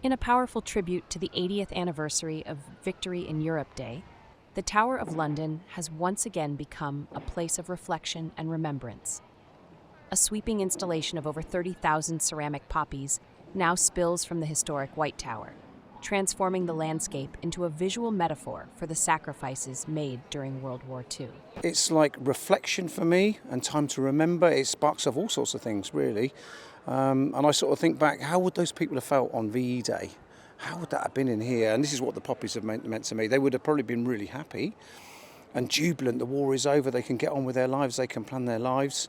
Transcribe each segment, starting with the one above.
In a powerful tribute to the 80th anniversary of Victory in Europe Day, the Tower of London has once again become a place of reflection and remembrance. A sweeping installation of over 30,000 ceramic poppies now spills from the historic White Tower, transforming the landscape into a visual metaphor for the sacrifices made during World War II. It's like reflection for me and time to remember. It sparks off all sorts of things, really. And I sort of think back, how would those people have felt on VE Day? How would that have been in here? And this is what the poppies have meant to me. They would have probably been really happy and jubilant. The war is over. They can get on with their lives. They can plan their lives.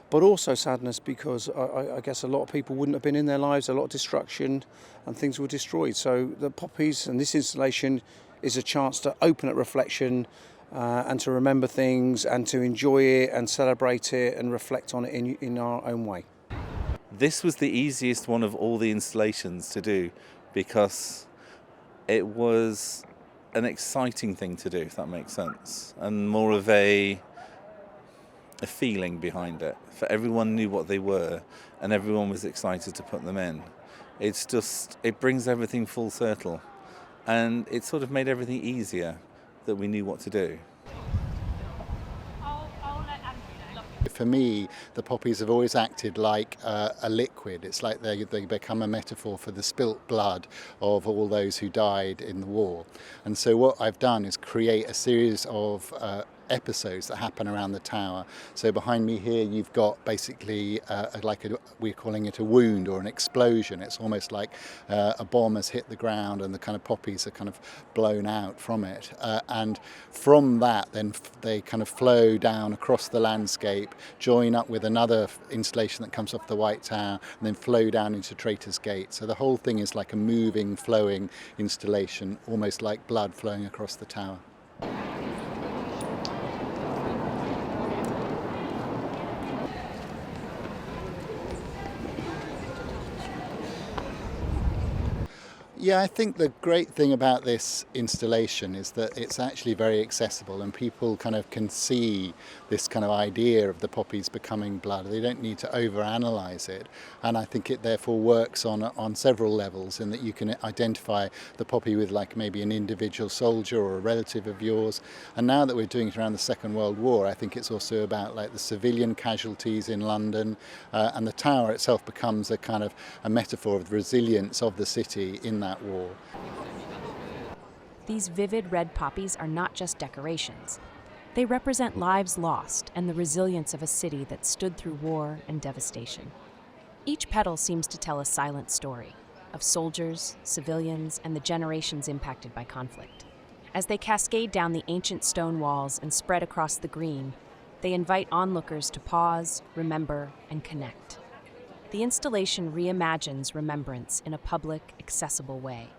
But also sadness because I guess a lot of people wouldn't have been in their lives, a lot of destruction and things were destroyed. So the poppies and this installation is a chance to open at reflection and to remember things and to enjoy it and celebrate it and reflect on it in our own way. This was the easiest one of all the installations to do because it was an exciting thing to do, if that makes sense, and more of a feeling behind it. For everyone knew what they were and everyone was excited to put them in. It brings everything full circle and it sort of made everything easier that we knew what to do. For me, the poppies have always acted like a liquid. It's like they become a metaphor for the spilt blood of all those who died in the war. And so what I've done is create a series of episodes that happen around the tower. So behind me here you've got basically we're calling it a wound or an explosion. It's almost like a bomb has hit the ground and the kind of poppies are kind of blown out from it. And from that then they kind of flow down across the landscape, join up with another installation that comes off the White Tower and then flow down into Traitor's Gate. So the whole thing is like a moving, flowing installation, almost like blood flowing across the tower. Yeah, I think the great thing about this installation is that it's actually very accessible and people kind of can see this kind of idea of the poppies becoming blood. They don't need to overanalyze it, and I think it therefore works on several levels in that you can identify the poppy with like maybe an individual soldier or a relative of yours. And now that we're doing it around the Second World War, I think it's also about like the civilian casualties in London, and the tower itself becomes a kind of a metaphor of the resilience of the city in that war. These vivid red poppies are not just decorations. They represent lives lost and the resilience of a city that stood through war and devastation. Each petal seems to tell a silent story of soldiers, civilians, and the generations impacted by conflict. As they cascade down the ancient stone walls and spread across the green, they invite onlookers to pause, remember, and connect. The installation reimagines remembrance in a public, accessible way.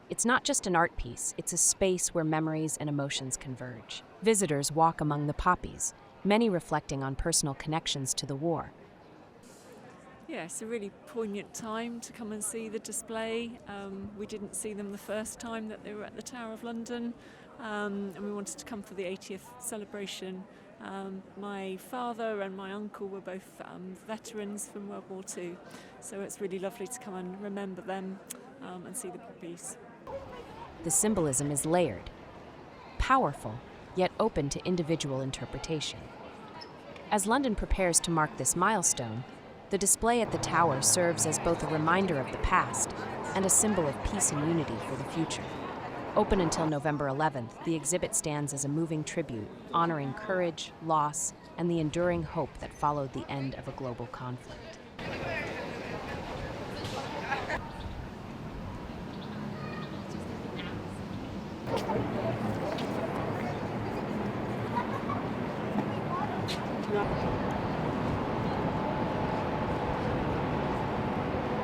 It's not just an art piece, it's a space where memories and emotions converge. Visitors walk among the poppies, many reflecting on personal connections to the war. Yeah, it's a really poignant time to come and see the display. We didn't see them the first time that they were at the Tower of London, and we wanted to come for the 80th celebration. My father and my uncle were both veterans from World War II, so it's really lovely to come and remember them and see the poppies. The symbolism is layered, powerful, yet open to individual interpretation. As London prepares to mark this milestone, the display at the tower serves as both a reminder of the past and a symbol of peace and unity for the future. Open until November 11th, the exhibit stands as a moving tribute, honoring courage, loss, and the enduring hope that followed the end of a global conflict. Yeah.